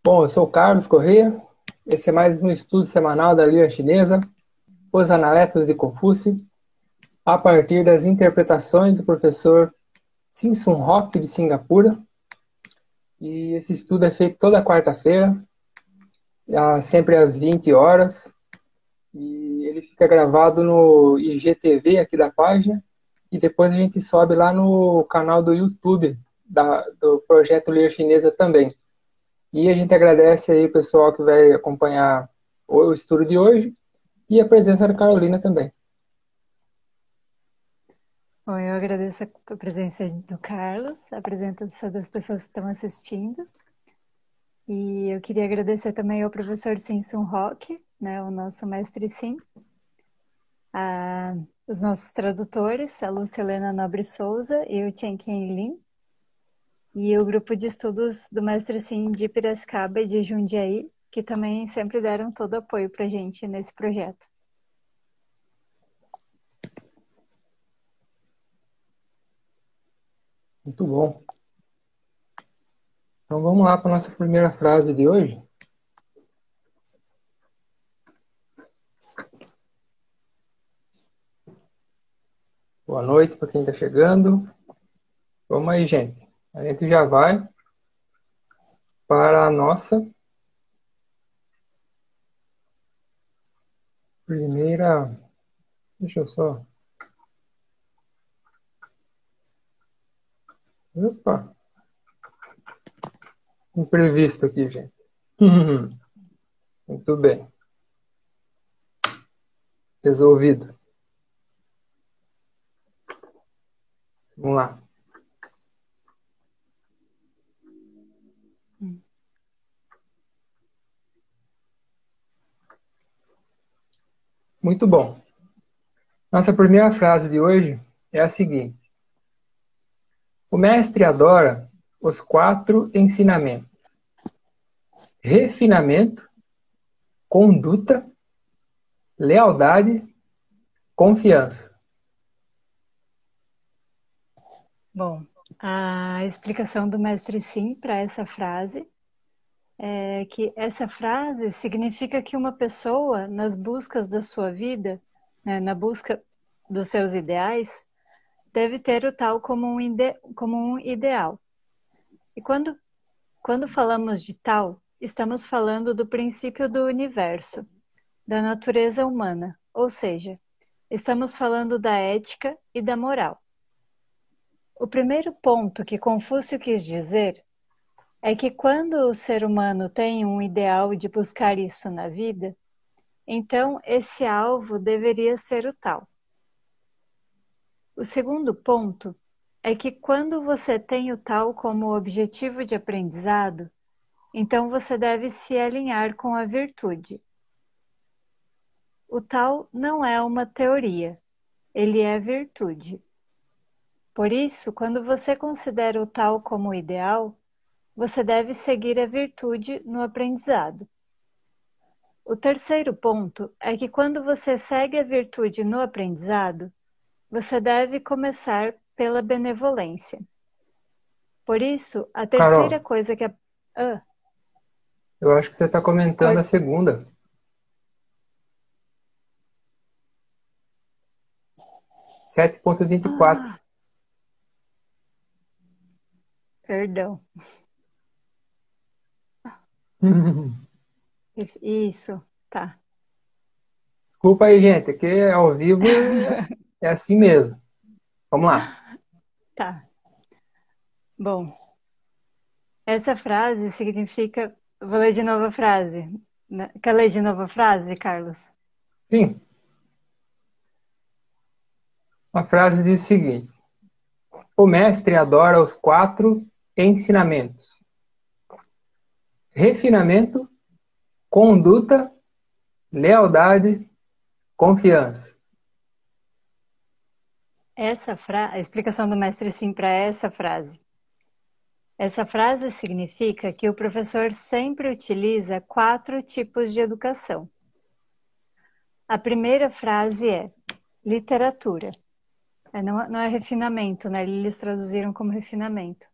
Bom, eu sou o Carlos Corrêa. Esse é mais um estudo semanal da língua chinesa, Os Analetos de Confúcio, a partir das interpretações do professor Simson Rock, de Singapura. E esse estudo é feito toda quarta-feira, sempre às 20 horas. E ele fica gravado no IGTV aqui da página. E depois a gente sobe lá no canal do YouTube do Projeto Língua Chinesa também. E a gente agradece aí o pessoal que vai acompanhar o estudo de hoje e a presença da Carolina também. Bom, eu agradeço a presença do Carlos, a presença das pessoas que estão assistindo. E eu queria agradecer também ao professor Simson Rock, né, o nosso mestre Sim, os nossos tradutores, a Lúcia Helena Nobre Souza e o Chen Ken Lin, e o grupo de estudos do mestre Sim de Piracicaba e de Jundiaí, que também sempre deram todo o apoio para a gente nesse projeto. Muito bom. Então vamos lá para a nossa primeira frase de hoje. Boa noite para quem está chegando. Vamos aí, gente. A gente já vai para a nossa primeira... Deixa eu só... Opa! Imprevisto aqui, gente. Muito bem. Resolvido. Vamos lá. Muito bom. Nossa primeira frase de hoje é a seguinte. O mestre adora os 4 ensinamentos: refinamento, conduta, lealdade, confiança. Bom, a explicação do mestre Sim para essa frase é que essa frase significa que uma pessoa, nas buscas da sua vida, né, na busca dos seus ideais, deve ter o tal como um ideal. E quando falamos de tal, estamos falando do princípio do universo, da natureza humana, ou seja, estamos falando da ética e da moral. O primeiro ponto que Confúcio quis dizer é que quando o ser humano tem um ideal de buscar isso na vida, então esse alvo deveria ser o tal. O segundo ponto é que quando você tem o tal como objetivo de aprendizado, então você deve se alinhar com a virtude. O tal não é uma teoria, ele é virtude. Por isso, quando você considera o tal como ideal, você deve seguir a virtude no aprendizado. O terceiro ponto é que quando você segue a virtude no aprendizado, você deve começar pela benevolência. Por isso, a terceira Carol, coisa que eu acho que você está comentando a segunda. 7.24. Perdão. Isso, tá. Desculpa aí, gente. Aqui ao vivo é assim mesmo. Vamos lá. Tá. Bom, essa frase significa... Vou ler de novo a frase. Quer ler de novo a frase, Carlos? Sim. A frase diz o seguinte. O mestre adora os 4 ensinamentos: refinamento, conduta, lealdade, confiança. A explicação do mestre Sim para essa frase. Essa frase significa que o professor sempre utiliza 4 tipos de educação. A primeira frase é literatura. Não é refinamento, né? Eles traduziram como refinamento.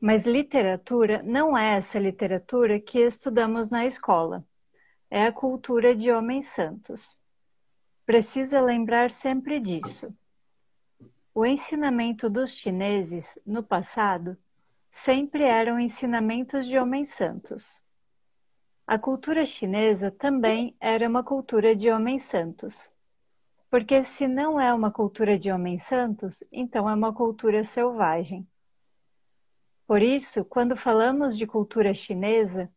Mas literatura não é essa literatura que estudamos na escola. É a cultura de homens santos. Precisa lembrar sempre disso. O ensinamento dos chineses, no passado, sempre eram ensinamentos de homens santos. A cultura chinesa também era uma cultura de homens santos. Porque se não é uma cultura de homens santos, então é uma cultura selvagem. Por isso, quando falamos de cultura chinesa,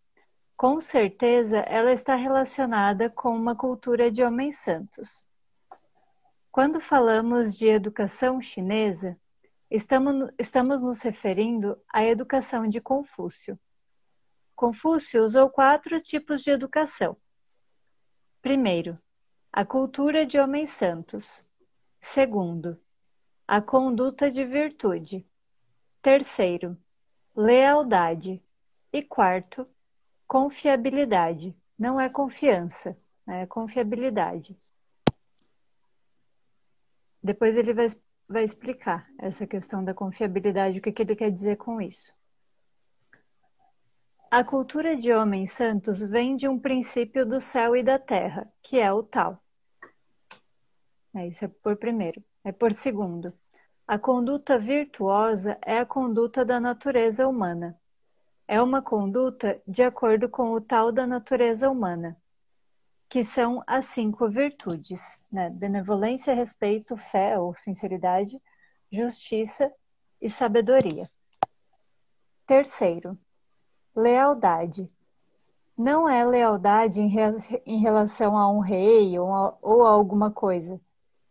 com certeza ela está relacionada com uma cultura de homens santos. Quando falamos de educação chinesa, estamos nos referindo à educação de Confúcio. Confúcio usou 4 tipos de educação. Primeiro, a cultura de homens santos. Segundo, a conduta de virtude. Terceiro, lealdade. E quarto, confiabilidade. Não é confiança, é confiabilidade. Depois ele vai explicar essa questão da confiabilidade, o que ele quer dizer com isso. A cultura de homens santos vem de um princípio do céu e da terra, que é o Tao. Isso é por primeiro. Por segundo, a conduta virtuosa é a conduta da natureza humana. É uma conduta de acordo com o Tao da natureza humana, que são as 5 virtudes, né? Benevolência, respeito, fé ou sinceridade, justiça e sabedoria. Terceiro, lealdade. Não é lealdade em relação a um rei ou a alguma coisa,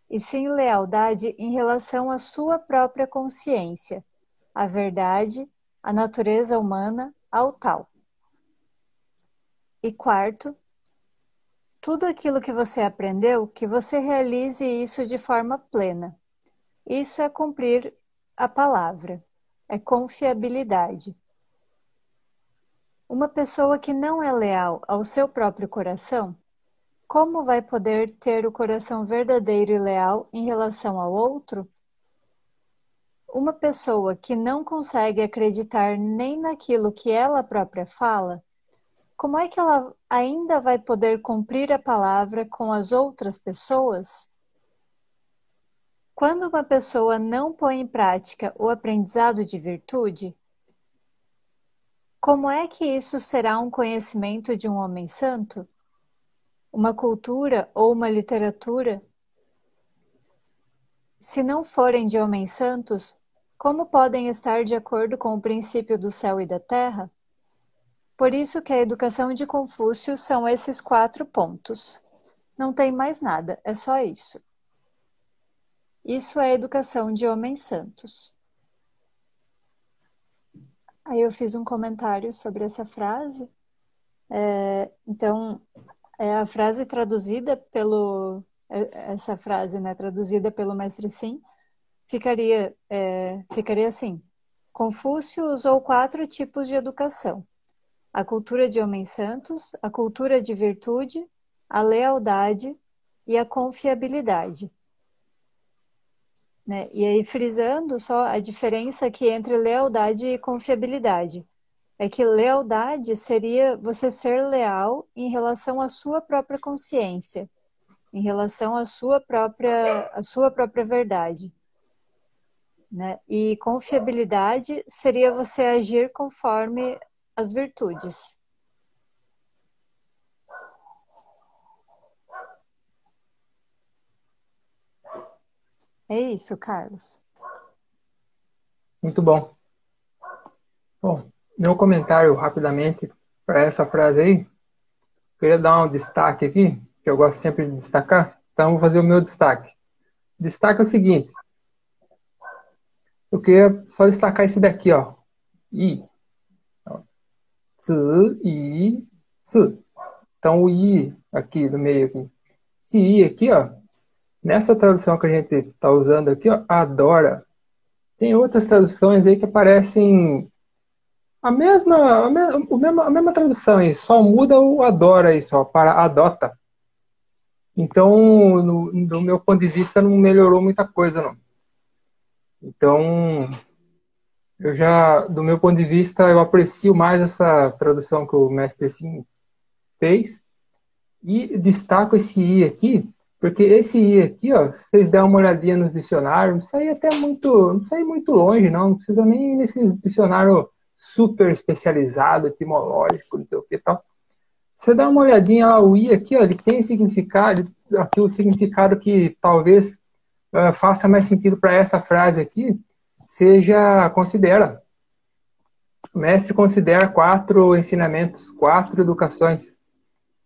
e sim lealdade em relação à sua própria consciência, à verdade, à natureza humana, ao tal. E quarto, tudo aquilo que você aprendeu, que você realize isso de forma plena. Isso é cumprir a palavra, é confiabilidade. Uma pessoa que não é leal ao seu próprio coração, como vai poder ter o coração verdadeiro e leal em relação ao outro? Uma pessoa que não consegue acreditar nem naquilo que ela própria fala, como é que ela ainda vai poder cumprir a palavra com as outras pessoas? Quando uma pessoa não põe em prática o aprendizado de virtude, como é que isso será um conhecimento de um homem santo? Uma cultura ou uma literatura? Se não forem de homens santos, como podem estar de acordo com o princípio do céu e da terra? Por isso que a educação de Confúcio são esses 4 pontos. Não tem mais nada, é só isso. Isso é a educação de homens santos. Aí eu fiz um comentário sobre essa frase. Então, a frase traduzida essa frase, né, traduzida pelo Mestre Sim, ficaria assim. Confúcio usou 4 tipos de educação. A cultura de homens santos, a cultura de virtude, a lealdade e a confiabilidade. Né? E aí, frisando só a diferença aqui entre lealdade e confiabilidade. É que lealdade seria você ser leal em relação à sua própria consciência, em relação à sua própria verdade. Né? E confiabilidade seria você agir conforme as virtudes. É isso, Carlos. Muito bom. Bom, meu comentário rapidamente para essa frase aí. Queria dar um destaque aqui, que eu gosto sempre de destacar. Então, vou fazer o meu destaque. Destaque é o seguinte. Eu queria só destacar esse daqui, ó. I. Zi, I, Si. Então, o I aqui no meio. Aqui. Esse I aqui, ó. Nessa tradução que a gente está usando aqui, ó, adora. Tem outras traduções aí que aparecem a mesma tradução aí, só muda o adora aí só, para adota. Então, do meu ponto de vista, não melhorou muita coisa, não. Então, do meu ponto de vista, eu aprecio mais essa tradução que o mestre Sim fez e destaco esse I aqui, porque esse I aqui, ó, se vocês derem uma olhadinha nos dicionários, não precisa ir até muito, não precisa ir muito longe, não precisa nem ir nesses dicionário super especializado, etimológico, não sei o que tal. Você dá uma olhadinha lá, o I aqui, ó, ele tem significado, aqui o significado que talvez faça mais sentido para essa frase aqui, seja considera. O mestre considera 4 ensinamentos, 4 educações.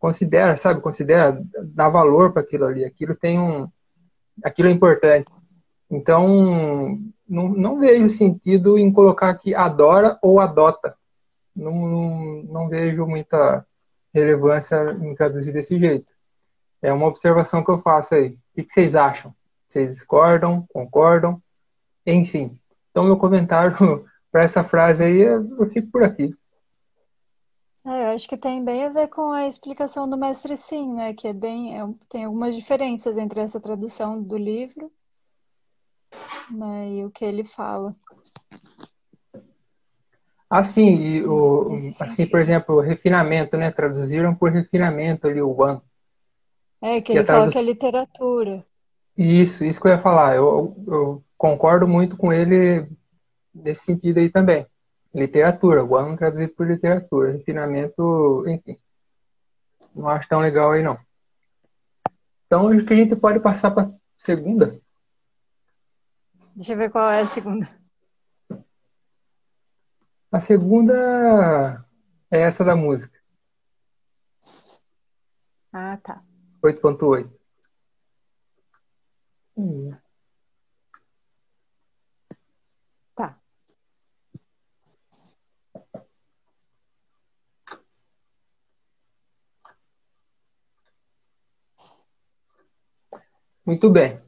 Considera, sabe? Considera, dá valor para aquilo ali. Aquilo é importante. Então, não vejo sentido em colocar aqui adora ou adota. Não vejo muita relevância em traduzir desse jeito. É uma observação que eu faço aí. O que vocês acham? Vocês discordam? Concordam? Enfim. Então, meu comentário para essa frase aí, eu fico por aqui. Eu acho que tem bem a ver com a explicação do Mestre Sim, né? Que tem algumas diferenças entre essa tradução do livro, né, e o que ele fala Assim, nesse assim, por sentido. exemplo, refinamento, né? Traduziram por refinamento ali o one. É, que E a ele fala tradu... que é literatura. Isso que eu ia falar. Eu concordo muito com ele nesse sentido aí também. Literatura, one traduzido por literatura. Refinamento, enfim, não acho tão legal aí não. Então, acho que a gente pode passar para segunda. Deixa eu ver qual é a segunda. A segunda é essa da música, Ah, tá. 8.8. Tá. Muito bem.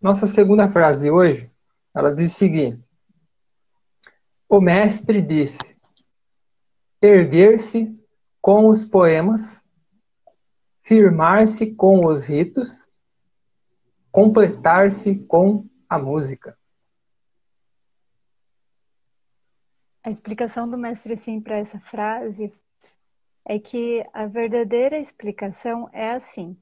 Nossa segunda frase de hoje, ela diz o seguinte: o mestre disse: erguer-se com os poemas, firmar-se com os ritos, completar-se com a música. A explicação do Mestre Sim para essa frase é que a verdadeira explicação é assim.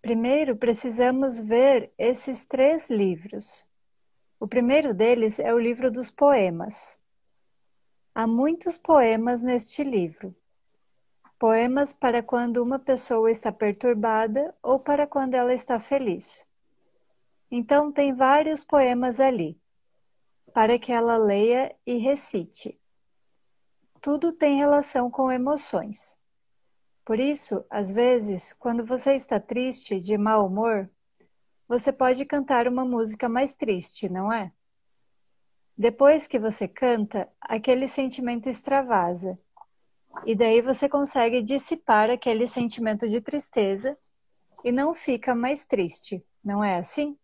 Primeiro, precisamos ver esses 3 livros. O primeiro deles é o livro dos poemas. Há muitos poemas neste livro. Poemas para quando uma pessoa está perturbada ou para quando ela está feliz. Então, tem vários poemas ali, para que ela leia e recite. Tudo tem relação com emoções. Por isso, às vezes, quando você está triste, de mau humor, você pode cantar uma música mais triste, não é? Depois que você canta, aquele sentimento extravasa. E daí você consegue dissipar aquele sentimento de tristeza e não fica mais triste, não é assim?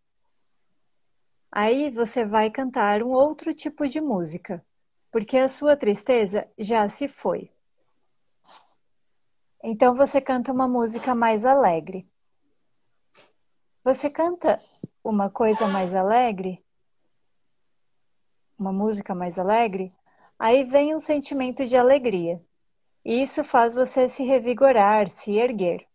Aí você vai cantar um outro tipo de música, porque a sua tristeza já se foi. Então você canta uma música mais alegre. Você canta uma coisa mais alegre, uma música mais alegre, aí vem um sentimento de alegria. E isso faz você se revigorar, se erguer.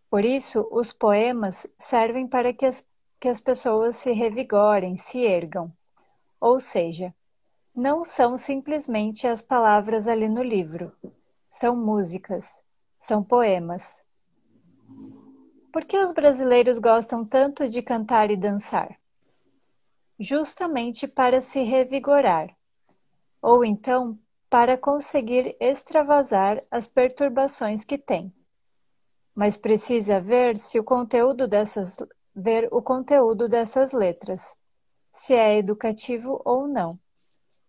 Por isso, os poemas servem para que as pessoas se revigorem, se ergam. Ou seja, não são simplesmente as palavras ali no livro. São músicas, são poemas. Por que os brasileiros gostam tanto de cantar e dançar? Justamente para se revigorar, ou então para conseguir extravasar as perturbações que têm. Mas precisa ver o conteúdo dessas letras, se é educativo ou não,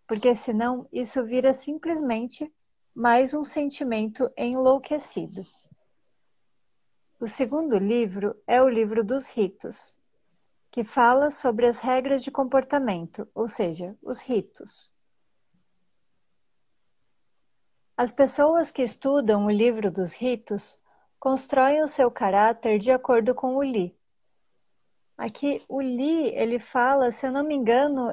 porque senão isso vira simplesmente mais um sentimento enlouquecido. O segundo livro é o livro dos ritos, que fala sobre as regras de comportamento, ou seja, os ritos. As pessoas que estudam o livro dos ritos constroem o seu caráter de acordo com o Li. Aqui o li, ele fala, se eu não me engano,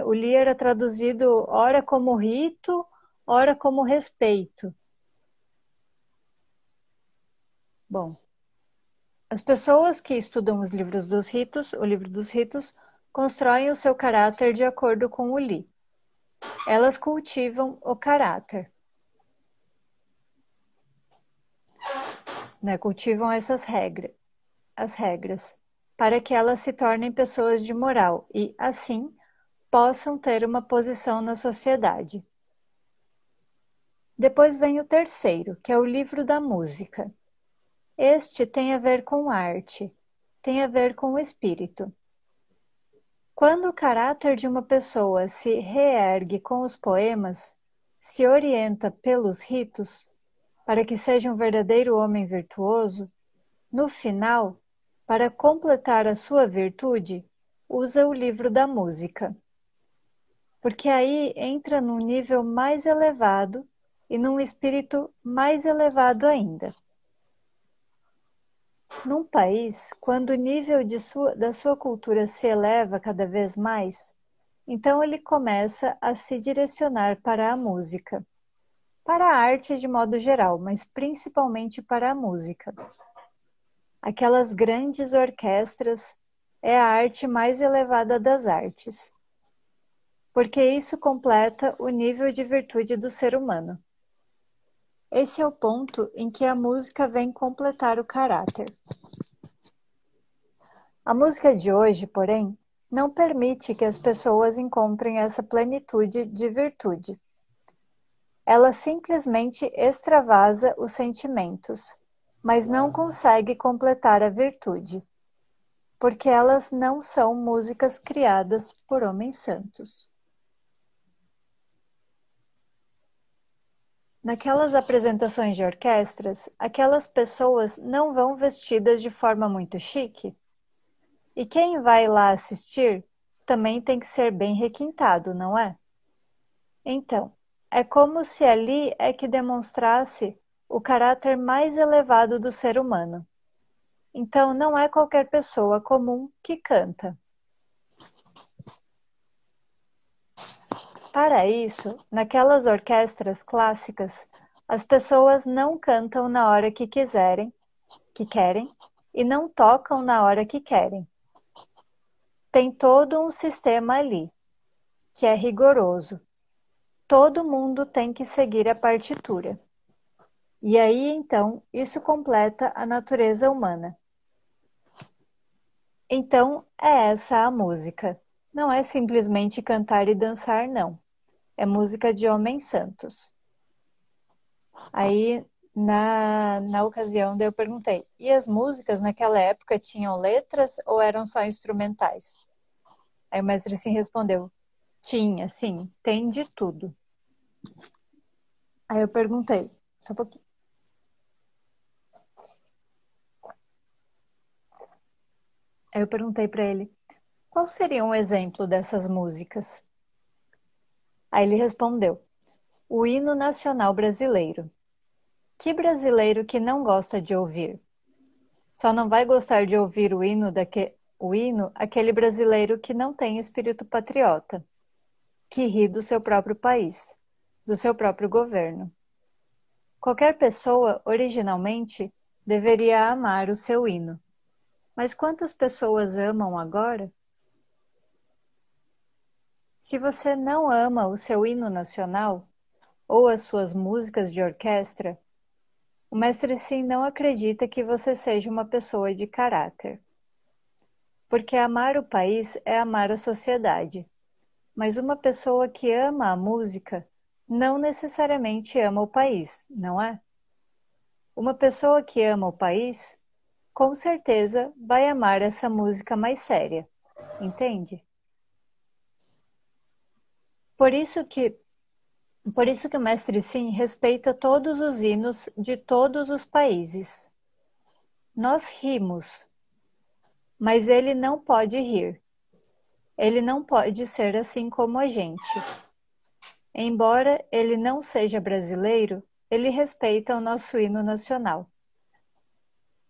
o li era traduzido ora como rito, ora como respeito. Bom, as pessoas que estudam os livros dos ritos, o livro dos ritos, constroem o seu caráter de acordo com o li. Elas cultivam o caráter, né? Cultivam essas regras, as regras, para que elas se tornem pessoas de moral e, assim, possam ter uma posição na sociedade. Depois vem o terceiro, que é o livro da música. Este tem a ver com arte, tem a ver com o espírito. Quando o caráter de uma pessoa se reergue com os poemas, se orienta pelos ritos, para que seja um verdadeiro homem virtuoso, no final, para completar a sua virtude, usa o livro da música. Porque aí entra num nível mais elevado e num espírito mais elevado ainda. Num país, quando o nível da sua cultura se eleva cada vez mais, então ele começa a se direcionar para a música. Para a arte de modo geral, mas principalmente para a música. Aquelas grandes orquestras é a arte mais elevada das artes, porque isso completa o nível de virtude do ser humano. Esse é o ponto em que a música vem completar o caráter. A música de hoje, porém, não permite que as pessoas encontrem essa plenitude de virtude. Ela simplesmente extravasa os sentimentos, mas não consegue completar a virtude, porque elas não são músicas criadas por homens santos. Naquelas apresentações de orquestras, aquelas pessoas não vão vestidas de forma muito chique. E quem vai lá assistir também tem que ser bem requintado, não é? Então, é como se ali é que demonstrasse o caráter mais elevado do ser humano. Então, não é qualquer pessoa comum que canta. Para isso, naquelas orquestras clássicas, as pessoas não cantam na hora que querem, e não tocam na hora que querem. Tem todo um sistema ali, que é rigoroso. Todo mundo tem que seguir a partitura. E aí, então, isso completa a natureza humana. Então, é essa a música. Não é simplesmente cantar e dançar, não. É música de homens santos. Aí, na ocasião, daí eu perguntei, e as músicas naquela época tinham letras ou eram só instrumentais? Aí o mestre assim respondeu, tinha, sim, tem de tudo. Aí eu perguntei, só um pouquinho. Aí eu perguntei para ele, qual seria um exemplo dessas músicas? Aí ele respondeu, o hino nacional brasileiro. Que brasileiro que não gosta de ouvir? Só não vai gostar de ouvir o hino aquele brasileiro que não tem espírito patriota, que ri do seu próprio país, do seu próprio governo. Qualquer pessoa, originalmente, deveria amar o seu hino. Mas quantas pessoas amam agora? Se você não ama o seu hino nacional, ou as suas músicas de orquestra, o mestre Sim não acredita que você seja uma pessoa de caráter. Porque amar o país é amar a sociedade. Mas uma pessoa que ama a música não necessariamente ama o país, não é? Uma pessoa que ama o país, com certeza vai amar essa música mais séria, entende? Por isso que o mestre Sim respeita todos os hinos de todos os países. Nós rimos, mas ele não pode rir. Ele não pode ser assim como a gente. Embora ele não seja brasileiro, ele respeita o nosso hino nacional.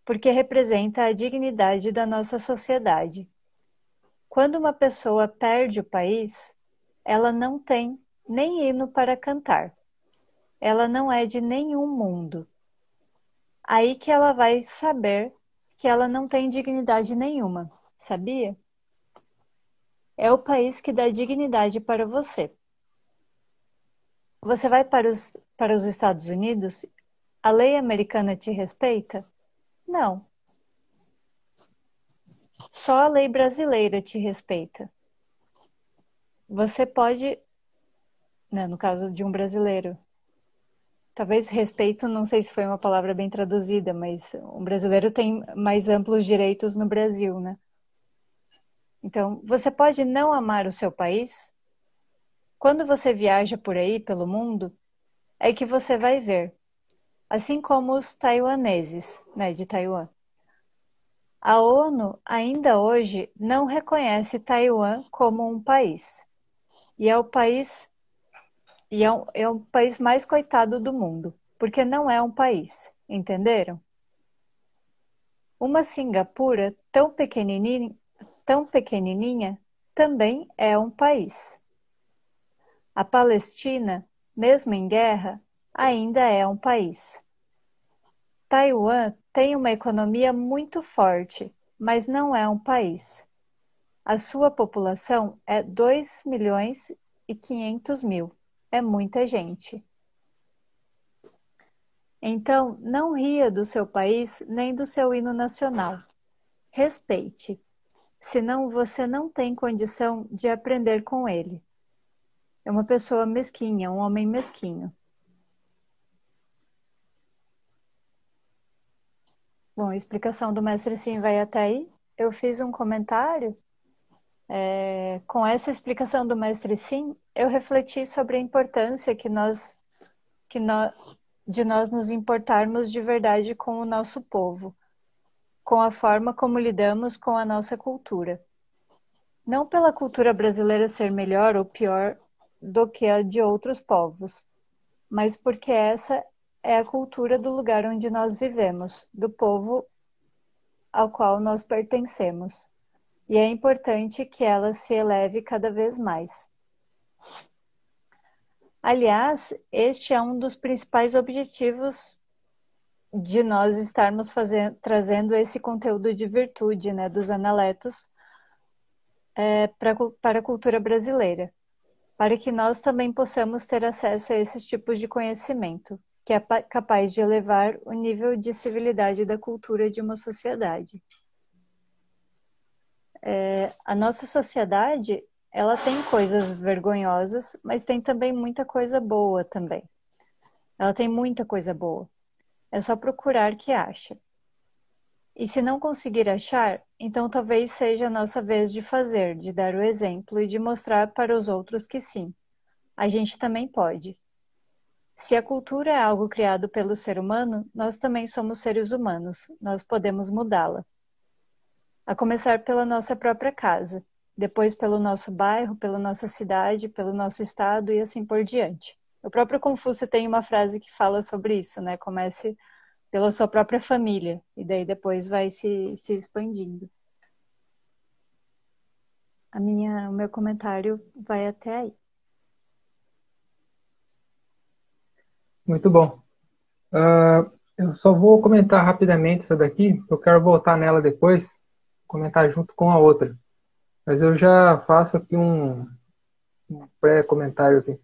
porque representa a dignidade da nossa sociedade. Quando uma pessoa perde o país, ela não tem nem hino para cantar. Ela não é de nenhum mundo. Aí que ela vai saber que ela não tem dignidade nenhuma, sabia? É o país que dá dignidade para você. Você vai para os Estados Unidos? A lei americana te respeita? Não. Só a lei brasileira te respeita. Você pode, né, no caso de um brasileiro, talvez respeito, não sei se foi uma palavra bem traduzida, mas um brasileiro tem mais amplos direitos no Brasil, né? Então, você pode não amar o seu país. Quando você viaja por aí, pelo mundo, é que você vai ver. Assim como os taiwaneses, né, de Taiwan. A ONU ainda hoje não reconhece Taiwan como um país. E é o país, é o país mais coitado do mundo, porque não é um país, entenderam? Uma Singapura tão pequenininha também é um país. A Palestina, mesmo em guerra, ainda é um país. Taiwan tem uma economia muito forte, mas não é um país. A sua população é 2.500.000. É muita gente. Então, não ria do seu país nem do seu hino nacional. Respeite, senão você não tem condição de aprender com ele. É uma pessoa mesquinha, um homem mesquinho. Bom, a explicação do mestre Sim vai até aí. Eu fiz um comentário. Com essa explicação do mestre Sim, eu refleti sobre a importância que nós, de nós nos importarmos de verdade com o nosso povo, com a forma como lidamos com a nossa cultura. Não pela cultura brasileira ser melhor ou pior do que a de outros povos, mas porque essa é a cultura do lugar onde nós vivemos, do povo ao qual nós pertencemos. E é importante que ela se eleve cada vez mais. Aliás, este é um dos principais objetivos de nós estarmos trazendo esse conteúdo de virtude, né, dos analetos para a cultura brasileira, para que nós também possamos ter acesso a esses tipos de conhecimento, que é capaz de elevar o nível de civilidade da cultura de uma sociedade. A nossa sociedade, ela tem coisas vergonhosas, mas tem também muita coisa boa também. Ela tem muita coisa boa. É só procurar que acha. E se não conseguir achar, então talvez seja a nossa vez de fazer, de dar o exemplo e de mostrar para os outros que sim, a gente também pode. Se a cultura é algo criado pelo ser humano, nós também somos seres humanos, nós podemos mudá-la. A começar pela nossa própria casa, depois pelo nosso bairro, pela nossa cidade, pelo nosso estado e assim por diante. O próprio Confúcio tem uma frase que fala sobre isso, né? Comece pela sua própria família, e daí depois vai se expandindo. O meu comentário vai até aí. Muito bom. Eu só vou comentar rapidamente essa daqui, eu quero voltar nela depois, comentar junto com a outra. Mas eu já faço aqui um pré-comentário aqui.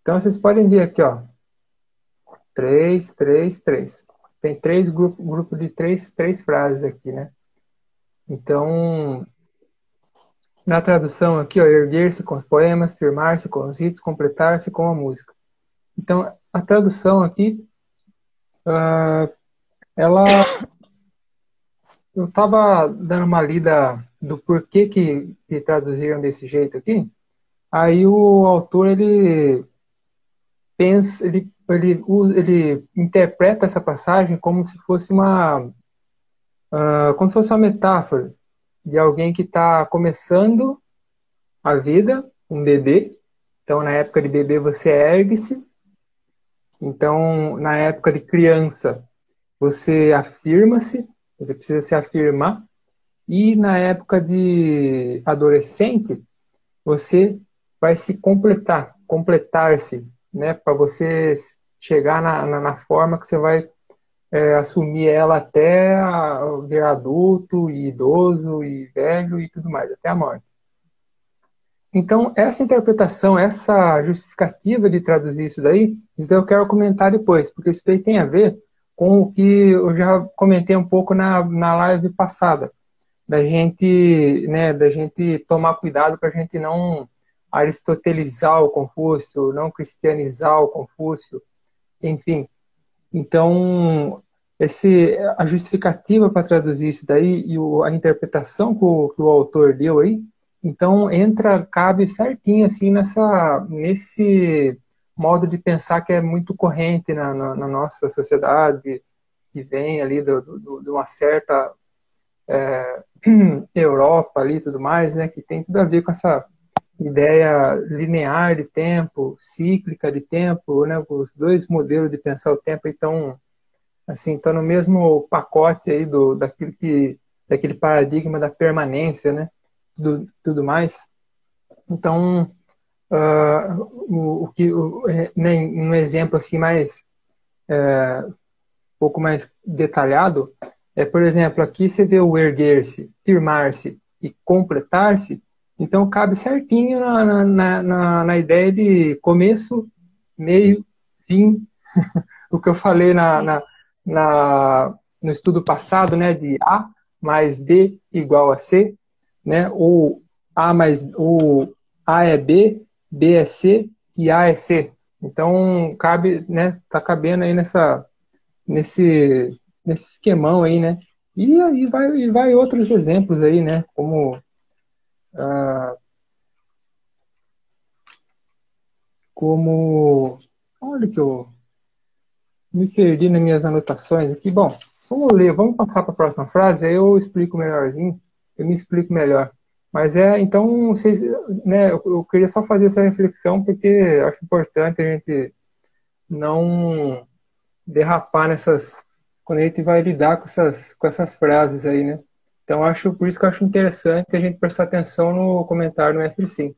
Então vocês podem ver aqui, ó. 3, 3, 3. Tem três grupos de três frases aqui, né? Então, na tradução aqui, ó, erguer-se com os poemas, firmar-se com os ritos, completar-se com a música. Então, a tradução aqui, ela... Eu estava dando uma lida do porquê que traduziram desse jeito aqui. Aí o autor, ele pensa, ele interpreta essa passagem como se fosse uma metáfora de alguém que está começando a vida, um bebê. Então, na época de bebê, você ergue-se. Então, na época de criança, você afirma-se, você precisa se afirmar, e na época de adolescente, você vai se completar-se, né? Para você chegar na forma que você vai assumir ela até vir adulto, e idoso, e velho, e tudo mais, até a morte. Então, essa interpretação, essa justificativa de traduzir isso daí eu quero comentar depois, porque isso daí tem a ver com o que eu já comentei um pouco na live passada, da gente tomar cuidado para a gente não aristotelizar o Confúcio, não cristianizar o Confúcio, enfim. Então, a justificativa para traduzir isso daí e a interpretação que o autor deu aí, então cabe certinho assim nesse modo de pensar que é muito corrente na nossa sociedade, que vem ali de uma certa Europa ali e tudo mais, né, que tem tudo a ver com essa ideia linear de tempo, cíclica de tempo, né, os dois modelos de pensar o tempo estão assim, tá no mesmo pacote aí daquele paradigma da permanência, né? Tudo mais. Então, né, um exemplo assim um pouco mais detalhado por exemplo, aqui você vê o erguer-se, firmar-se e completar-se. Então, cabe certinho na ideia de começo, meio, fim, o que eu falei no estudo passado, né, de A mais B igual a C, né, ou A é B, B é C e A é C. Então, tá cabendo aí nesse, nesse esquemão aí, né, e aí vai outros exemplos aí, né, como, olha que eu me perdi nas minhas anotações aqui. Bom, vamos passar para a próxima frase, aí eu explico melhorzinho, eu me explico melhor. Mas então, vocês, né, eu queria só fazer essa reflexão, porque acho importante a gente não derrapar quando a gente vai lidar com essas frases aí, né? Então, por isso que eu acho interessante a gente prestar atenção no comentário do Mestre Sim.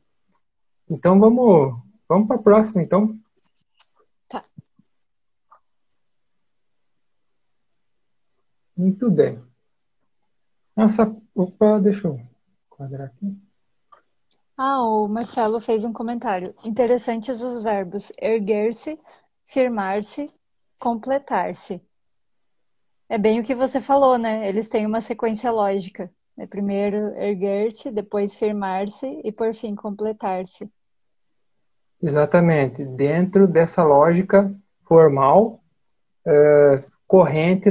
Então, vamos para a próxima, então. Tá. Muito bem. Opa, deixa eu quadrar aqui. O Marcelo fez um comentário. Interessantes os verbos erguer-se, firmar-se, completar-se. É bem o que você falou, né? Eles têm uma sequência lógica. Primeiro erguer-se, depois firmar-se e, por fim, completar-se. Exatamente. Dentro dessa lógica formal, corrente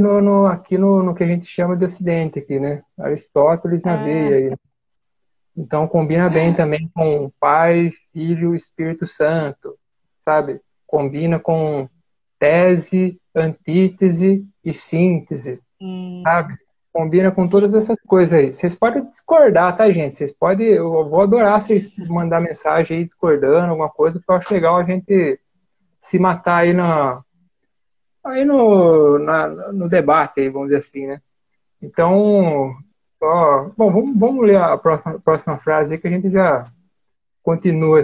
aqui no que a gente chama de Ocidente, aqui, né? Aristóteles na veia aí. Então combina bem também com Pai, Filho, Espírito Santo, sabe? Combina com tese, antítese e síntese, sabe? Combina com todas Sim. essas coisas aí. Vocês podem discordar, tá, gente? Eu vou adorar vocês mandar mensagem aí discordando, alguma coisa, porque eu acho legal a gente se matar no debate, aí, vamos dizer assim, né? Então, bom, vamos ler a próxima frase aí que a gente já continua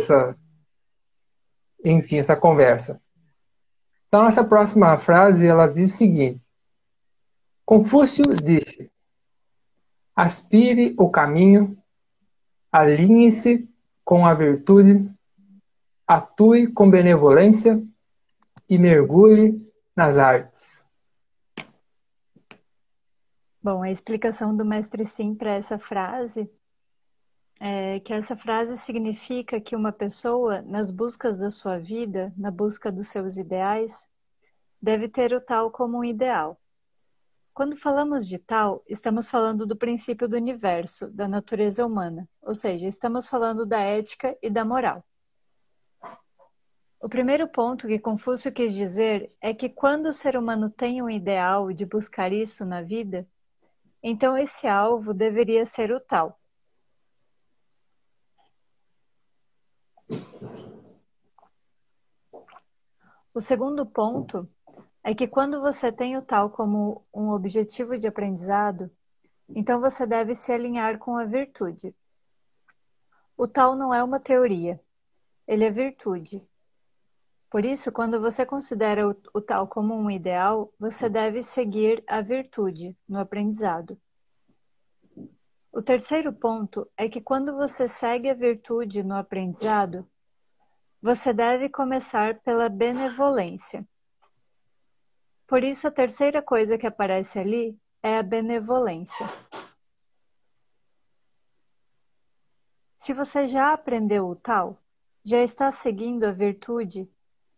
enfim, essa conversa. Então, essa próxima frase, ela diz o seguinte: Confúcio disse: aspire o caminho, alinhe-se com a virtude, atue com benevolência e mergulhe nas artes. Bom, a explicação do Mestre Sim para essa frase é que essa frase significa que uma pessoa, nas buscas da sua vida, na busca dos seus ideais, deve ter o tal como um ideal. Quando falamos de tal, estamos falando do princípio do universo, da natureza humana, ou seja, estamos falando da ética e da moral. O primeiro ponto que Confúcio quis dizer é que quando o ser humano tem um ideal de buscar isso na vida, então esse alvo deveria ser o tal. O segundo ponto é que quando você tem o tal como um objetivo de aprendizado, então você deve se alinhar com a virtude. O tal não é uma teoria, ele é virtude. Por isso, quando você considera o tal como um ideal, você deve seguir a virtude no aprendizado. O terceiro ponto é que quando você segue a virtude no aprendizado, você deve começar pela benevolência. Por isso, a terceira coisa que aparece ali é a benevolência. Se você já aprendeu o tal, já está seguindo a virtude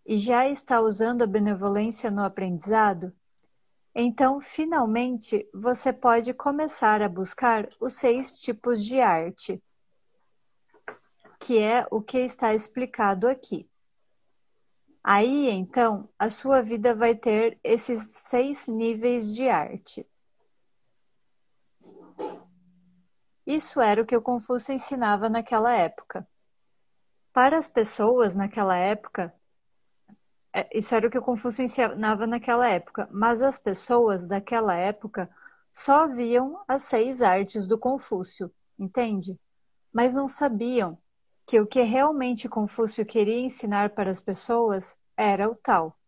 e já está usando a benevolência no aprendizado, então, finalmente, você pode começar a buscar os 6 tipos de arte, que é o que está explicado aqui. Aí, então, a sua vida vai ter esses 6 níveis de arte. Isso era o que o Confúcio ensinava naquela época. Para as pessoas naquela época, isso era o que o Confúcio ensinava naquela época, mas as pessoas daquela época só viam as 6 artes do Confúcio, entende? Mas não sabiam que o que realmente Confúcio queria ensinar para as pessoas era o tal.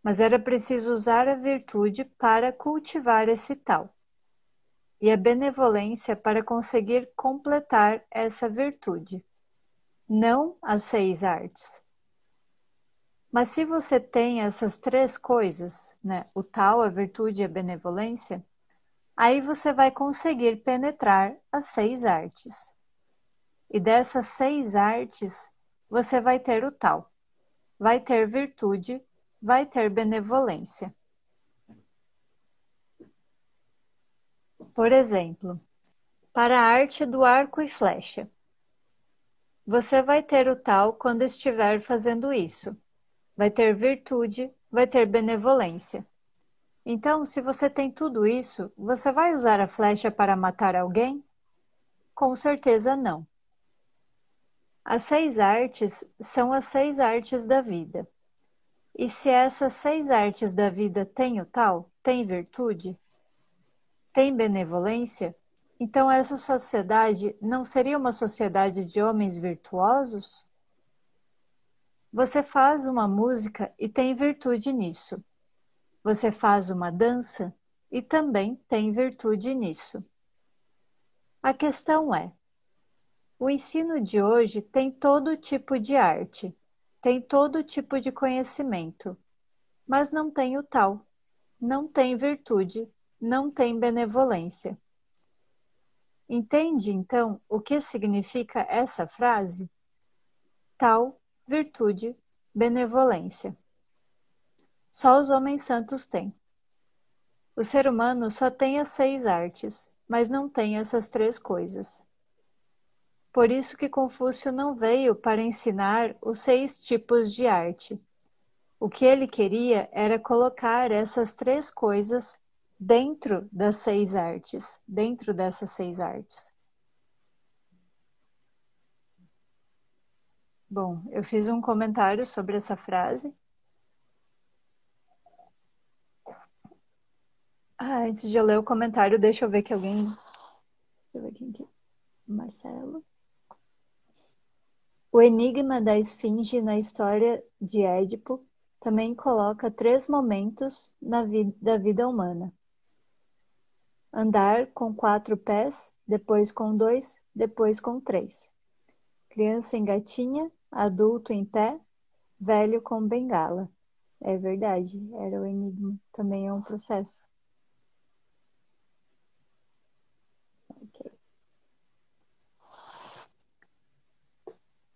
Mas era preciso usar a virtude para cultivar esse tal, e a benevolência para conseguir completar essa virtude, não as 6 artes. Mas se você tem essas 3 coisas, né, o tal, a virtude e a benevolência, aí você vai conseguir penetrar as 6 artes. E dessas 6 artes, você vai ter o tal, vai ter virtude, vai ter benevolência. Por exemplo, para a arte do arco e flecha, você vai ter o tal quando estiver fazendo isso. Vai ter virtude, vai ter benevolência. Então, se você tem tudo isso, você vai usar a flecha para matar alguém? Com certeza não. As 6 artes são as 6 artes da vida. E se essas 6 artes da vida têm o tal, têm virtude, têm benevolência, então essa sociedade não seria uma sociedade de homens virtuosos? Você faz uma música e tem virtude nisso. Você faz uma dança e também tem virtude nisso. A questão é, o ensino de hoje tem todo tipo de arte, tem todo tipo de conhecimento, mas não tem o tal, não tem virtude, não tem benevolência. Entende, então, o que significa essa frase? Tal, virtude, benevolência. Só os homens santos têm. O ser humano só tem as 6 artes, mas não tem essas 3 coisas. Por isso que Confúcio não veio para ensinar os 6 tipos de arte. O que ele queria era colocar essas 3 coisas dentro das 6 artes, dentro dessas 6 artes. Bom, eu fiz um comentário sobre essa frase. Antes de eu ler o comentário, deixa eu ver que alguém... Deixa eu ver quem aqui. Marcelo. O enigma da esfinge na história de Édipo também coloca 3 momentos da vida humana. Andar com 4 pés, depois com 2, depois com 3. Criança em gatinha, adulto em pé, velho com bengala. É verdade, era o enigma. Também é um processo. Okay.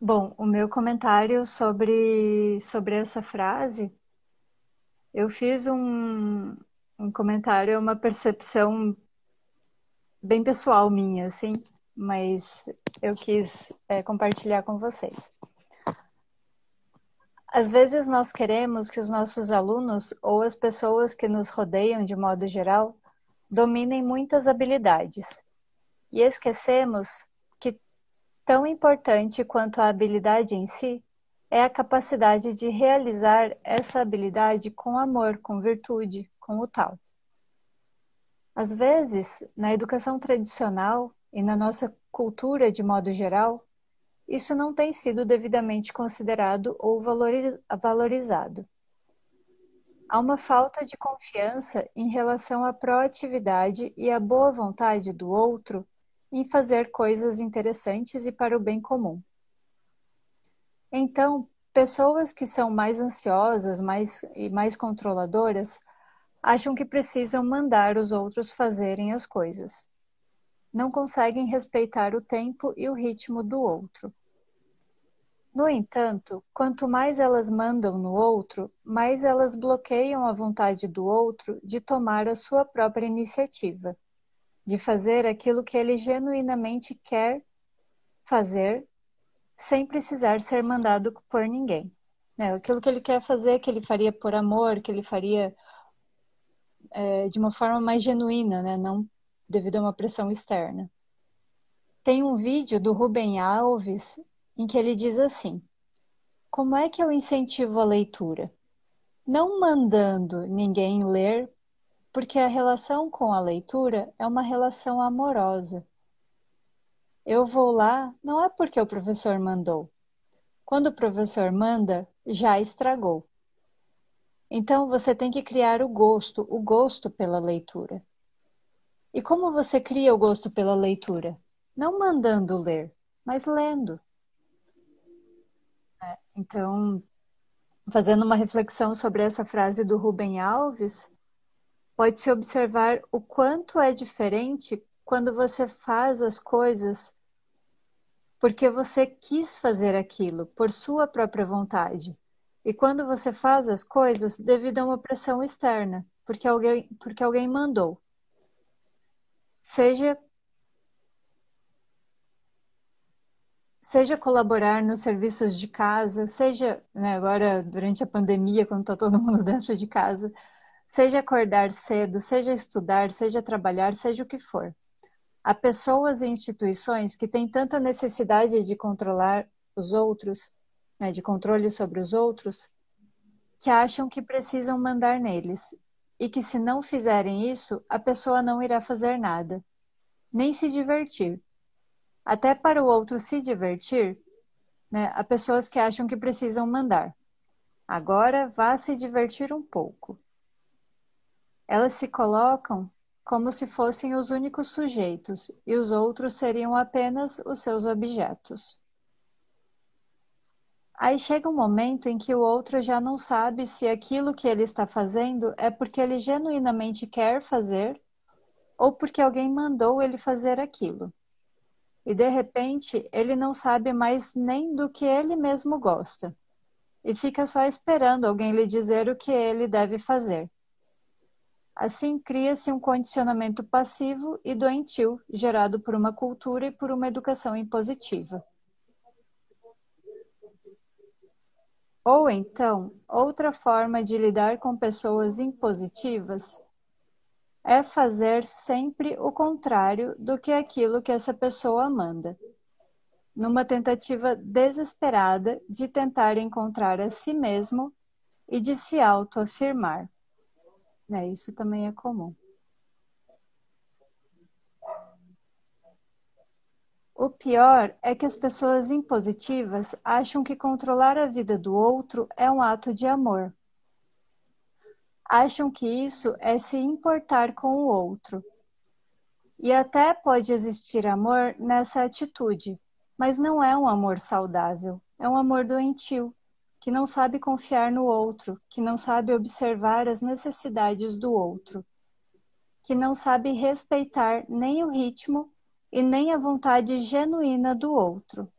Bom, o meu comentário sobre essa frase, eu fiz um comentário, uma percepção bem pessoal minha, assim, mas eu quis compartilhar com vocês. Às vezes nós queremos que os nossos alunos ou as pessoas que nos rodeiam de modo geral dominem muitas habilidades e esquecemos que tão importante quanto a habilidade em si é a capacidade de realizar essa habilidade com amor, com virtude, com o tal. Às vezes, na educação tradicional e na nossa cultura de modo geral, isso não tem sido devidamente considerado ou valorizado. Há uma falta de confiança em relação à proatividade e à boa vontade do outro em fazer coisas interessantes e para o bem comum. Então, pessoas que são mais ansiosas e mais controladoras acham que precisam mandar os outros fazerem as coisas. Não conseguem respeitar o tempo e o ritmo do outro. No entanto, quanto mais elas mandam no outro, mais elas bloqueiam a vontade do outro de tomar a sua própria iniciativa, de fazer aquilo que ele genuinamente quer fazer, sem precisar ser mandado por ninguém. Aquilo que ele quer fazer, que ele faria por amor, que ele faria de uma forma mais genuína, né? Não devido a uma pressão externa. Tem um vídeo do Rubem Alves em que ele diz assim: como é que eu incentivo a leitura? Não mandando ninguém ler, porque a relação com a leitura é uma relação amorosa. Eu vou lá não é porque o professor mandou. Quando o professor manda, já estragou. Então você tem que criar o gosto pela leitura. E como você cria o gosto pela leitura? Não mandando ler, mas lendo. Então, fazendo uma reflexão sobre essa frase do Rubem Alves, pode-se observar o quanto é diferente quando você faz as coisas porque você quis fazer aquilo, por sua própria vontade. E quando você faz as coisas devido a uma pressão externa, porque alguém mandou. Seja colaborar nos serviços de casa, seja, né, agora durante a pandemia, quando está todo mundo dentro de casa, seja acordar cedo, seja estudar, seja trabalhar, seja o que for. Há pessoas e instituições que têm tanta necessidade de controlar os outros, né, de controle sobre os outros, que acham que precisam mandar neles, e que se não fizerem isso, a pessoa não irá fazer nada, nem se divertir. Até para o outro se divertir, né, há pessoas que acham que precisam mandar. Agora vá se divertir um pouco. Elas se colocam como se fossem os únicos sujeitos e os outros seriam apenas os seus objetos. Aí chega um momento em que o outro já não sabe se aquilo que ele está fazendo é porque ele genuinamente quer fazer ou porque alguém mandou ele fazer aquilo. E de repente ele não sabe mais nem do que ele mesmo gosta e fica só esperando alguém lhe dizer o que ele deve fazer. Assim, cria-se um condicionamento passivo e doentio, gerado por uma cultura e por uma educação impositiva. Ou então, outra forma de lidar com pessoas impositivas é fazer sempre o contrário do que aquilo que essa pessoa manda, numa tentativa desesperada de tentar encontrar a si mesmo e de se autoafirmar. Isso também é comum. O pior é que as pessoas impositivas acham que controlar a vida do outro é um ato de amor. Acham que isso é se importar com o outro. E até pode existir amor nessa atitude, mas não é um amor saudável, é um amor doentio, que não sabe confiar no outro, que não sabe observar as necessidades do outro, que não sabe respeitar nem o ritmo e nem a vontade genuína do outro.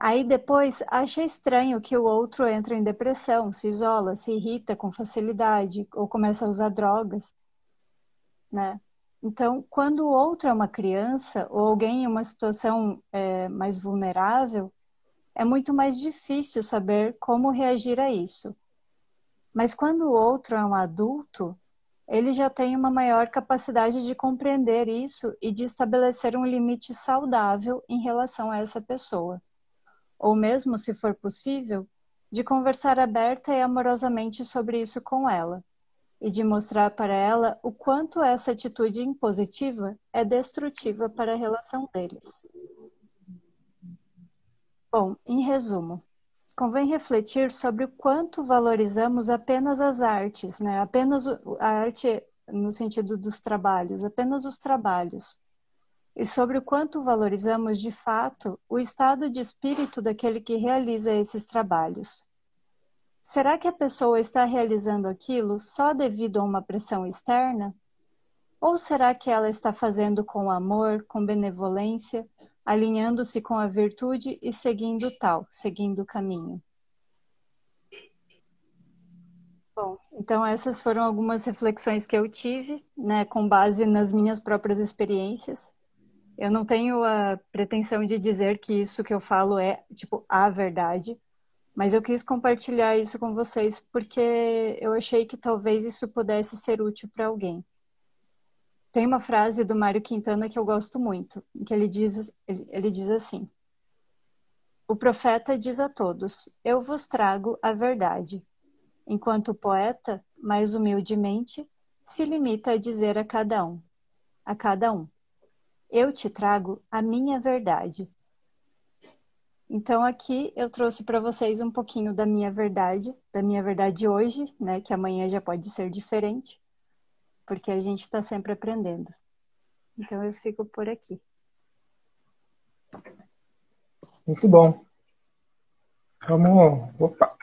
Aí depois acha estranho que o outro entra em depressão, se isola, se irrita com facilidade ou começa a usar drogas, né? Então, quando o outro é uma criança ou alguém em uma situação mais vulnerável, é muito mais difícil saber como reagir a isso. Mas quando o outro é um adulto, ele já tem uma maior capacidade de compreender isso e de estabelecer um limite saudável em relação a essa pessoa. ou mesmo, se for possível, de conversar aberta e amorosamente sobre isso com ela, e de mostrar para ela o quanto essa atitude impositiva é destrutiva para a relação deles. Bom, em resumo, convém refletir sobre o quanto valorizamos apenas as artes, né? Apenas a arte no sentido dos trabalhos, apenas os trabalhos, e sobre o quanto valorizamos de fato o estado de espírito daquele que realiza esses trabalhos. Será que a pessoa está realizando aquilo só devido a uma pressão externa? Ou será que ela está fazendo com amor, com benevolência, alinhando-se com a virtude e seguindo o caminho? Bom, então essas foram algumas reflexões que eu tive, né, com base nas minhas próprias experiências. Eu não tenho a pretensão de dizer que isso que eu falo é, tipo, a verdade, mas eu quis compartilhar isso com vocês porque eu achei que talvez isso pudesse ser útil para alguém. Tem uma frase do Mário Quintana que eu gosto muito, que ele diz assim: o profeta diz a todos, eu vos trago a verdade, enquanto o poeta, mais humildemente, se limita a dizer a cada um, eu te trago a minha verdade. Então aqui eu trouxe para vocês um pouquinho da minha verdade hoje, né, que amanhã já pode ser diferente, porque a gente está sempre aprendendo. Então eu fico por aqui. Muito bom. Vamos... Opa!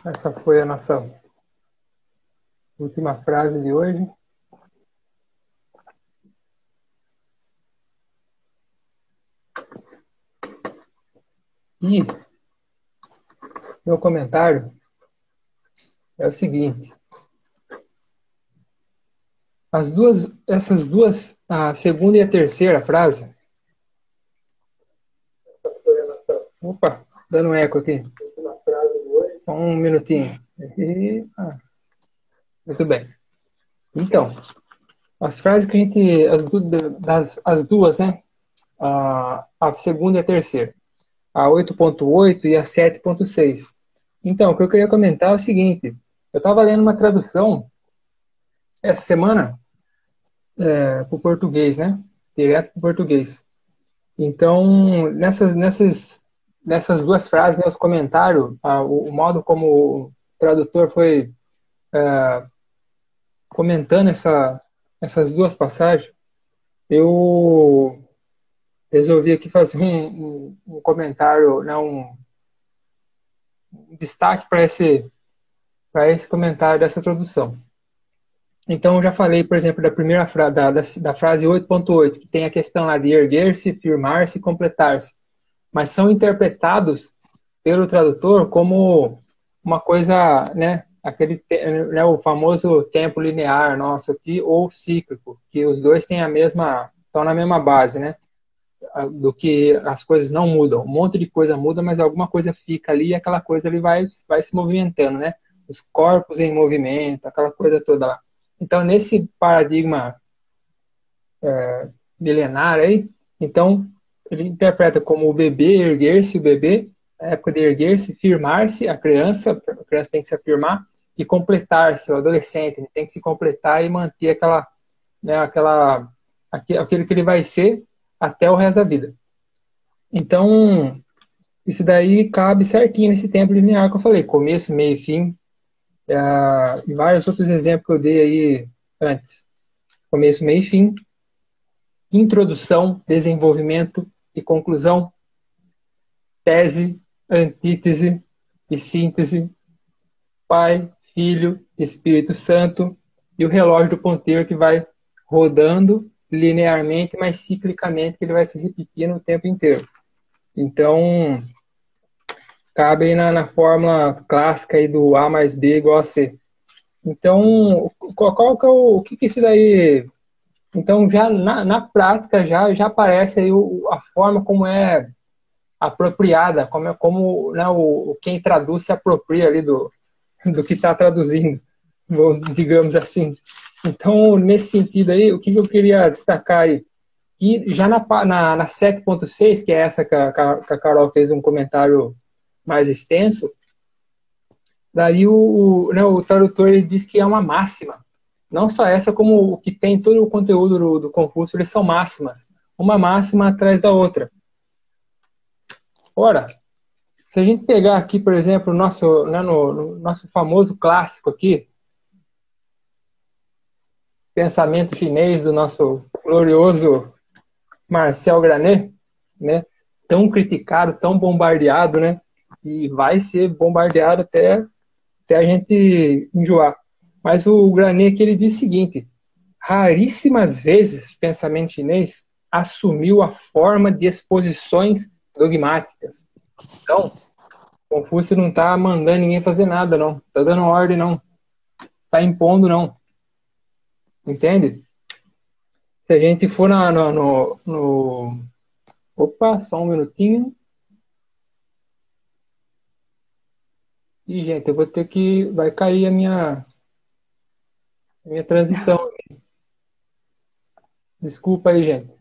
Essa foi a nossa última frase de hoje. E meu comentário é o seguinte: essas duas, a segunda e a terceira frase. Opa, dando um eco aqui. Só um minutinho. Muito bem. Então, as frases que a gente, as duas, né? A segunda e a terceira. A 8.8 e a 7.6. Então, o que eu queria comentar é o seguinte: eu estava lendo uma tradução essa semana para o português, né? Direto para o português. Então, nessas duas frases, né, os comentários, o modo como o tradutor foi comentando essas duas passagens, eu resolvi aqui fazer um comentário, né, um destaque para esse comentário dessa tradução. Então, eu já falei, por exemplo, da primeira da frase 8.8, que tem a questão lá de erguer-se, firmar-se e completar-se. Mas são interpretados pelo tradutor como uma coisa, né, né, o famoso tempo linear nosso aqui, ou cíclico, que os dois têm estão na mesma base, né, do que as coisas não mudam. Um monte de coisa muda, mas alguma coisa fica ali e aquela coisa ali vai se movimentando, né, os corpos em movimento, aquela coisa toda lá. Então, nesse paradigma milenar aí, então, ele interpreta como o bebê erguer-se, a época de erguer-se, firmar-se, a criança tem que se afirmar, e completar-se, o adolescente, ele tem que se completar e manter aquilo que ele vai ser até o resto da vida. Então, isso daí cabe certinho nesse tempo linear que eu falei, começo, meio e fim, e vários outros exemplos que eu dei aí antes. Começo, meio e fim, introdução, desenvolvimento e conclusão, tese, antítese e síntese, Pai, Filho, Espírito Santo e o relógio do ponteiro que vai rodando linearmente, mas ciclicamente, que ele vai se repetindo o tempo inteiro. Então, cabe aí na fórmula clássica aí do A mais B igual a C. Então, qual que é o que isso daí... Então, já na prática, já aparece aí a forma como é apropriada, como né, quem traduz se apropria ali do que está traduzindo, digamos assim. Então, nesse sentido aí, o que eu queria destacar aí? que já na 7.6, que é essa que a Carol fez um comentário mais extenso, daí o tradutor ele diz que é uma máxima. Não só essa, como o que tem todo o conteúdo do Confúcio, eles são máximas. Uma máxima atrás da outra. Ora, se a gente pegar aqui, por exemplo, no nosso famoso clássico aqui, Pensamento Chinês, do nosso glorioso Marcel Granet, né? Tão criticado, tão bombardeado, né? E vai ser bombardeado até a gente enjoar. Mas o Granet aqui, ele diz o seguinte: raríssimas vezes o pensamento chinês assumiu a forma de exposições dogmáticas. Então, Confúcio não está mandando ninguém fazer nada, não. Está dando ordem, não. Está impondo, não. Entende? Se a gente for Opa, só um minutinho. Ih, gente, eu vou ter que... Vai cair a minha transmissão. Desculpa aí, gente.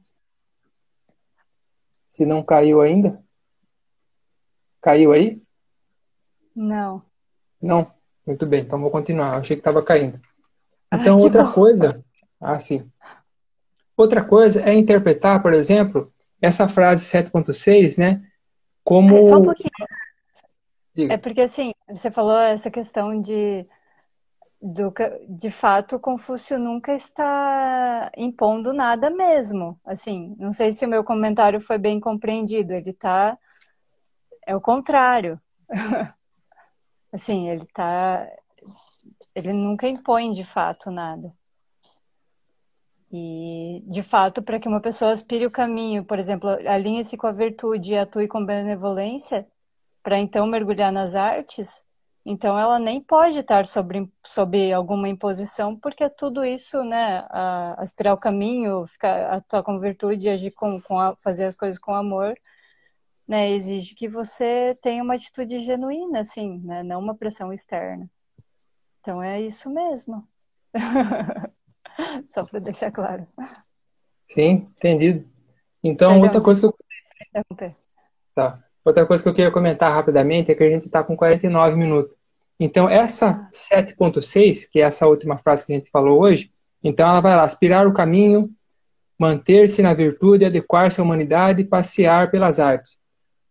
Se não caiu ainda. Caiu aí? Não. Não? Muito bem, então vou continuar. Eu achei que estava caindo. Então, Que outra bom. coisa... Ah, sim. Outra coisa é interpretar, por exemplo, essa frase 7.6, né? Como... Só um pouquinho. Diga. É porque, assim, você falou essa questão de fato, Confúcio nunca está impondo nada mesmo. Assim, não sei se o meu comentário foi bem compreendido. É o contrário. Assim, ele nunca impõe de fato nada. E, de fato, para que uma pessoa aspire o caminho, por exemplo, alinhe-se com a virtude e atue com benevolência, para então mergulhar nas artes, então ela nem pode estar sob alguma imposição, porque tudo isso, né, aspirar o caminho, atuar com virtude, agir fazer as coisas com amor, né, exige que você tenha uma atitude genuína, assim, né, não uma pressão externa. Então é isso mesmo. Só para deixar claro. Sim, entendido. Então, Perdão, outra coisa desculpa interromper. Tá. Outra coisa que eu queria comentar rapidamente é que a gente está com 49 minutos. Então, essa 7.6, que é essa última frase que a gente falou hoje, então ela vai lá, aspirar o caminho, manter-se na virtude, adequar-se à humanidade e passear pelas artes.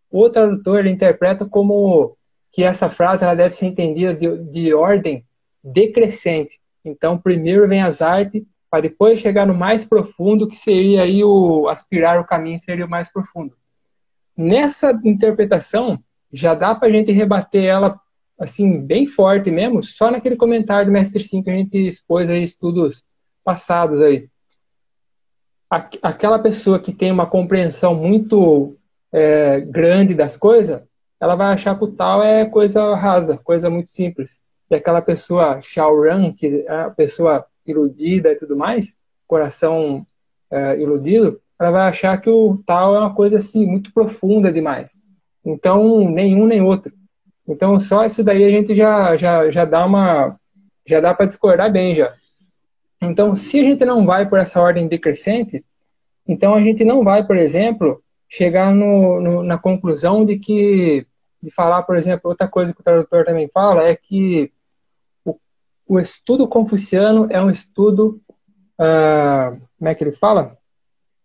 O tradutor ele interpreta como que essa frase ela deve ser entendida de ordem decrescente. Então, primeiro vem as artes, para depois chegar no mais profundo, que seria aí o aspirar o caminho, seria o mais profundo. Nessa interpretação, já dá para a gente rebater ela assim, bem forte mesmo, só naquele comentário do Mestre Sim que a gente expôs aí, estudos passados aí. Aquela pessoa que tem uma compreensão muito grande das coisas, ela vai achar que o tal é coisa rasa, coisa muito simples. E aquela pessoa Shaoran, que é a pessoa iludida e tudo mais, coração iludido, ela vai achar que o tal é uma coisa assim, muito profunda demais. Então, nenhum nem outro. Então, só isso daí a gente já dá para discordar bem já. Então, se a gente não vai por essa ordem decrescente, então a gente não vai, por exemplo, chegar na conclusão de falar, por exemplo, outra coisa que o tradutor também fala é que o estudo confuciano é um estudo, como é que ele fala?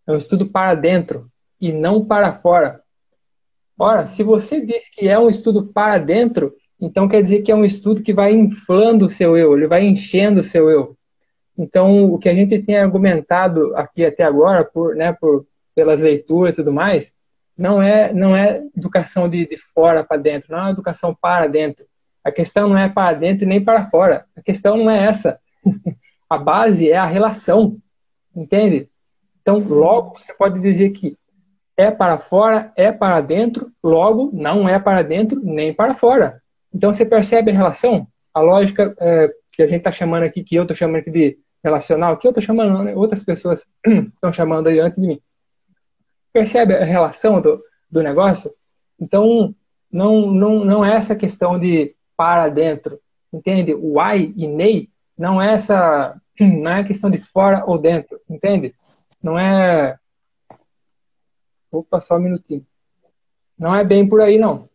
É um estudo para dentro e não para fora. Ora, se você diz que é um estudo para dentro, então quer dizer que é um estudo que vai inflando o seu eu, ele vai enchendo o seu eu. Então, o que a gente tem argumentado aqui até agora, pelas leituras e tudo mais, não é educação de fora para dentro, não é educação para dentro. A questão não é para dentro nem para fora. A questão não é essa. A base é a relação, entende? Então, logo, você pode dizer que é para fora, é para dentro, logo, não é para dentro nem para fora. Então, você percebe a relação? A lógica que a gente está chamando aqui, que eu estou chamando aqui de relacional, que eu estou chamando, né? Outras pessoas estão chamando aí antes de mim. Percebe a relação do negócio? Então, não é essa questão de para dentro, entende? O ai e nei não é questão de fora ou dentro, entende? Não é Opa, só um minutinho. Não é bem por aí, não.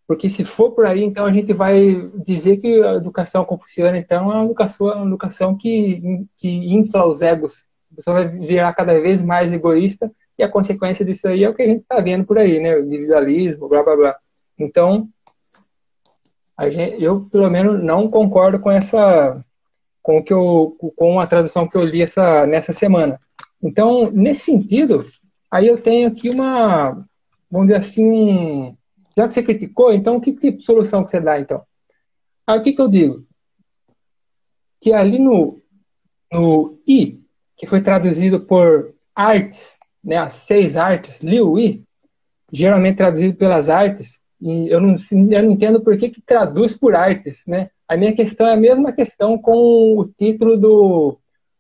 Porque se for por aí, então a gente vai dizer que a educação confuciana, então, é uma educação que infla os egos. A pessoa vai virar cada vez mais egoísta e a consequência disso aí é o que a gente está vendo por aí, né? O individualismo, blá, blá, blá. Então, eu, pelo menos, não concordo com com a tradução que eu li nessa semana. Então, nesse sentido, aí eu tenho aqui vamos dizer assim, já que você criticou, então que tipo de solução que você dá, então? Aí o que eu digo? Que ali no I, que foi traduzido por artes, né, as 6 artes, Liu I, geralmente traduzido pelas artes, e eu não entendo por que traduz por artes, né? A minha questão é a mesma questão com o título do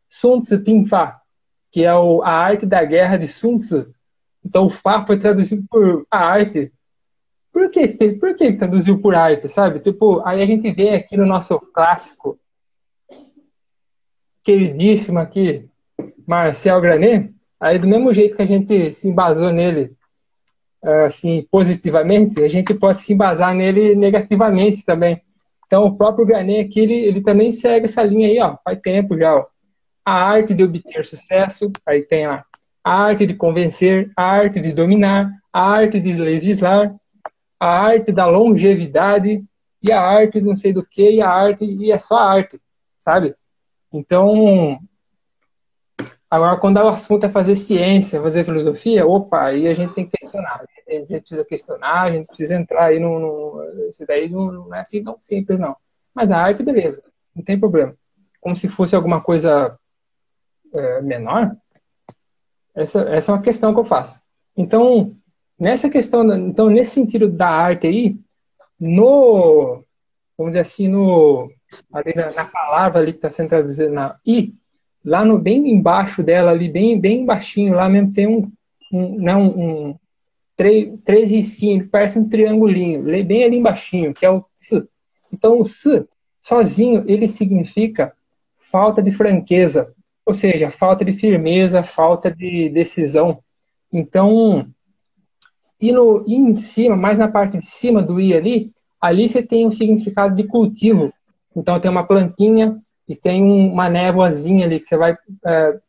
Sun Tzu Pinfa, que é a arte da guerra de Sun Tzu. Então o Fá foi traduzido por a arte. Por que traduziu por arte, sabe? Tipo, aí a gente vê aqui no nosso clássico, queridíssimo aqui, Marcel Granet, aí do mesmo jeito que a gente se embasou nele assim, positivamente, a gente pode se embasar nele negativamente também. Então, o próprio Granet aqui, ele também segue essa linha aí, ó, faz tempo já, ó. A arte de obter sucesso, aí tem a arte de convencer, a arte de dominar, a arte de legislar, a arte da longevidade e a arte de não sei do que, e é só a arte, sabe? Então, agora, quando o assunto é fazer ciência, fazer filosofia, opa, aí a gente tem que questionar. A gente precisa questionar, a gente precisa entrar aí isso daí não é assim tão simples, não. Mas a arte, beleza, não tem problema. Como se fosse alguma coisa menor, essa é uma questão que eu faço. Então, então, nesse sentido da arte aí, vamos dizer assim, ali na palavra ali que está sendo traduzida na I, lá bem embaixo dela, ali, bem baixinho, lá mesmo tem três risquinhos, parece um triangulinho, bem ali embaixinho, que é o S. Então, o S, sozinho, ele significa falta de franqueza, ou seja, falta de firmeza, falta de decisão. Então, e em cima, mais na parte de cima do I ali você tem o significado de cultivo. Então, tem uma plantinha e tem uma névoazinha ali que você vai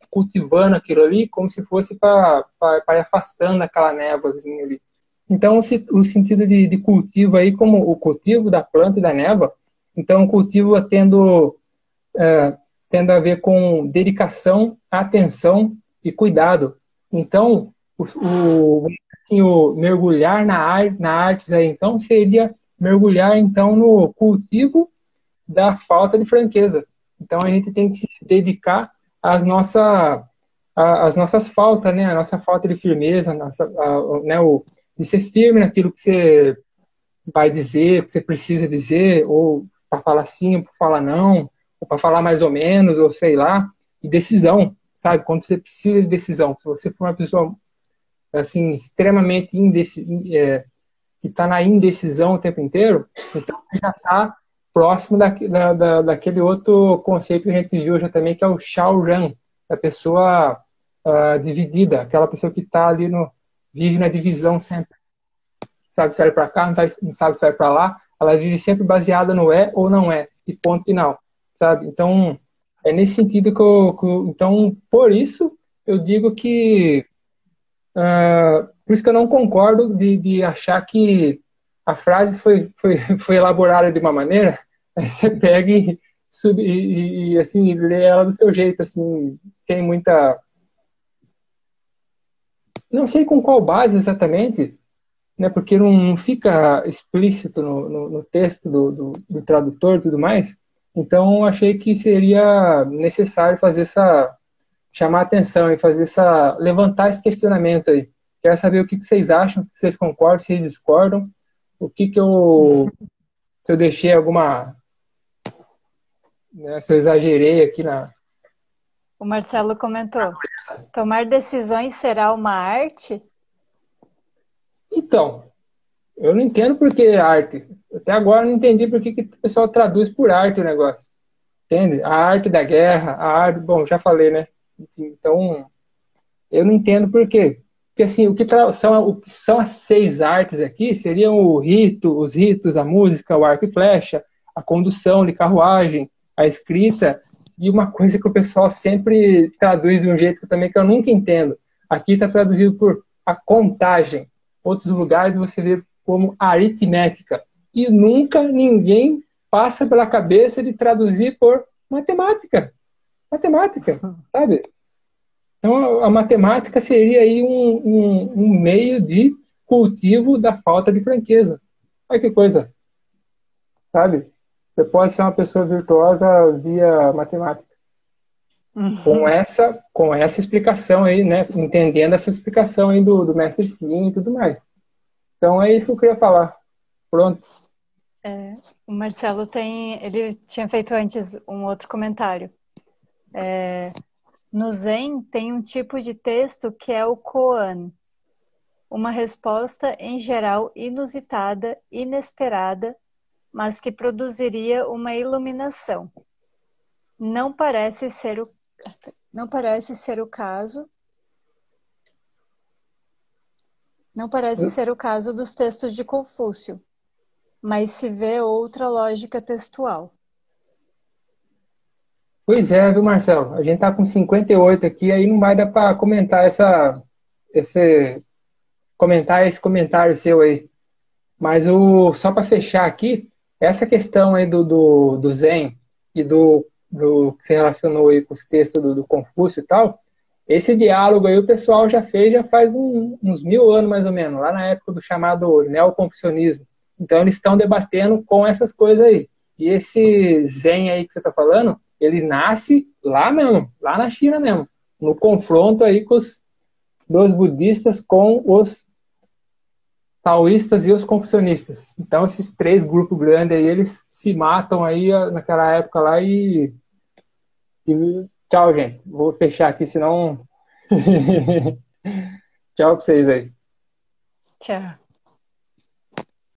cultivando aquilo ali como se fosse para ir afastando aquela névoazinha ali. Então, o sentido de cultivo aí, como o cultivo da planta e da névoa, então o cultivo tendo a ver com dedicação, atenção e cuidado. Então, o mergulhar na artes aí, então, seria mergulhar, então, no cultivo da falta de franqueza. Então, a gente tem que se dedicar às nossas faltas, né? A nossa falta de firmeza, de ser firme naquilo que você vai dizer, que você precisa dizer, ou para falar sim, ou para falar não, ou para falar mais ou menos, ou sei lá, e decisão, sabe? Quando você precisa de decisão. Se você for uma pessoa assim, extremamente que está na indecisão o tempo inteiro, então já está próximo daquele outro conceito que a gente viu já também, que é o Shaoran, a pessoa dividida, aquela pessoa que está ali vive na divisão sempre. Sabe se vai para cá, não sabe se vai para lá, ela vive sempre baseada no é ou não é, e ponto final, sabe? Então, é nesse sentido então, por isso, eu digo que por isso que eu não concordo de achar que a frase foi elaborada de uma maneira, aí você pega e assim, lê ela do seu jeito, assim, sem muita... Não sei com qual base exatamente, né, porque não fica explícito no texto do tradutor e tudo mais. Então, achei que seria necessário chamar a atenção e levantar esse questionamento aí. Quero saber o que vocês acham, se vocês concordam, se vocês discordam, se eu deixei alguma, né, se eu exagerei aqui O Marcelo comentou: tomar decisões será uma arte? Então, eu não entendo por que arte. Até agora eu não entendi por que o pessoal traduz por arte o negócio. Entende? A arte da guerra, bom, já falei, né? Então, eu não entendo por quê. Porque assim, o que são as 6 artes aqui seriam os ritos, a música, o arco e flecha, a condução de carruagem, a escrita, e uma coisa que o pessoal sempre traduz de um jeito que eu nunca entendo. Aqui está traduzido por a contagem. Outros lugares você vê como aritmética. E nunca ninguém passa pela cabeça de traduzir por matemática. Matemática, sabe? Então, a matemática seria aí um meio de cultivo da falta de franqueza. Olha que coisa, sabe? Você pode ser uma pessoa virtuosa via matemática. Uhum. Com essa explicação aí, né? Entendendo essa explicação aí do mestre Sim e tudo mais. Então, é isso que eu queria falar. Pronto. O Marcelo ele tinha feito antes um outro comentário. No Zen tem um tipo de texto que é o koan, uma resposta em geral inusitada, inesperada, mas que produziria uma iluminação. Não parece ser o caso. Não parece ser o caso dos textos de Confúcio, mas se vê outra lógica textual. Pois é, viu, Marcelo? A gente tá com 58 aqui, aí não vai dar para esse esse comentário seu aí. Mas só para fechar aqui, essa questão aí do Zen e do que se relacionou aí com os textos do Confúcio e tal, esse diálogo aí o pessoal já fez já faz uns 1000 anos mais ou menos, lá na época do chamado neoconfucionismo. Então eles estão debatendo com essas coisas aí. E esse Zen aí que você está falando, ele nasce lá mesmo, lá na China mesmo, no confronto aí dos budistas com os taoístas e os confucionistas. Então, esses 3 grupos grandes aí, eles se matam aí naquela época lá e tchau, gente. Vou fechar aqui, senão... Tchau pra vocês aí. Tchau.